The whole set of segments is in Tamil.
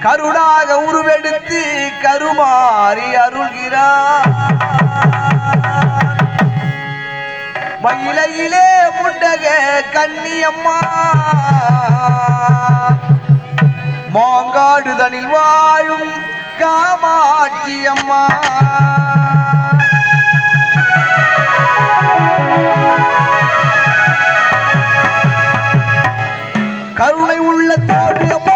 கருணாக உருவெடுத்து கருமாறி அருள்கிறார். மயிலையிலே முண்டக கன்னியம்மா மாங்காடுதனில் வாழும் காமாட்சி அம்மா கருணை உள்ள தோடு அம்மா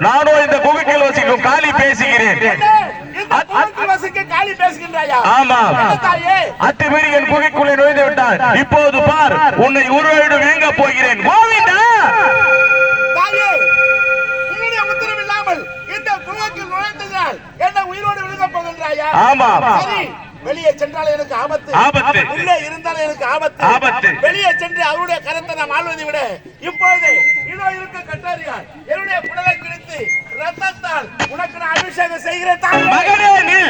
நானோ இந்த குகைக்குள் வசிக்கும் காளி பேசுகிறேன். ஆமா, அத்துமீறி என் குகைக்குள்ளே நுழைந்து விட்டான். இப்போது பார், உன்னை உருவாயிடம் வேங்க போகிறேன். கோவிந்தா, உத்தரவில்லாமல் இந்த குகைக்குள் நுழைந்ததால் என்ன உயிரோடு விழுங்க போகின்றாயா? ஆமா, வெளியே சென்றால் எனக்கு ஆபத்து, ஆபத்து. உள்ளே இருந்தால் எனக்கு ஆபத்து, ஆபத்து. வெளியே சென்று அவருடைய கரத்தை நாம் ஆள்வதை விட இப்பொழுது இதோ இருக்க கட்டாரியால் என்னுடைய குடலை கிழித்து ரத்தத்தால் உனக்கு நான் அபிஷேகம் செய்கிறேன். மகனே,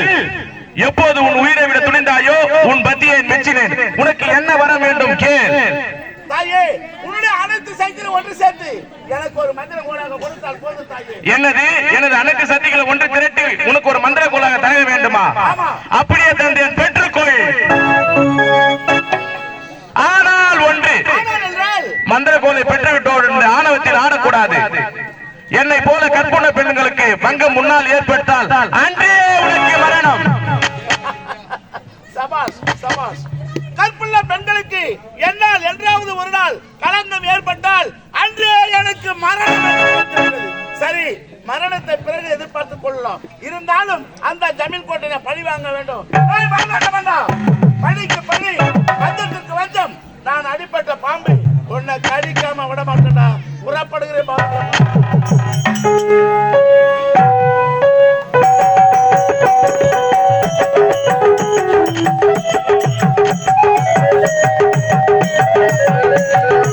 எப்போது உன் உயிரை விட துணிந்தாயோ உன் பத்தியை மெச்சினேன். உனக்கு என்ன வர வேண்டும் கேள். தாயே, உன்னுடைய அனைத்து சக்திகளை ஒன்று சேர்த்து எனக்கு ஒரு மந்திர கோலாக கொடுத்தால் போதும் தாயே. என்னது? எனது அனைத்து சக்திகளை ஒன்று திரட்டி உனக்கு ஒரு மந்திர கோலாக தர வேண்டுமா? அப்படியே தந்தேன், பெற்றுக்கொள். ஆனால் ஒன்று, மந்திர கோலை பெற்றுவிட்டோடு ஆணவத்தில் ஆடக்கூடாது. என்னை போல கற்புண பெண்களுக்கு பங்கம் முன்னால் ஏற்பட்டால் அன்றே உனக்கு மரணம். சபாஷ், சபாஷ். கற்புள்ள பெண்களுக்கு என்னால் என்றாவது ஒரு நாள் களங்கம் ஏற்பட்டால் அன்றே எனக்கு மரணம். சரி, மரணத்தை பிறகு எதிர்பார்த்துக் கொள்ளலாம். இருந்தாலும் அந்த ஜமீன் கோட்டையை பழி வாங்க வேண்டும். பழிக்கு பழி, வஞ்சத்திற்கு வஞ்சம். நான் அடிப்பட்ட பாம்பு உன்னை கடிக்காம விட மாட்டேன்டா. புறப்படுகிறேன்.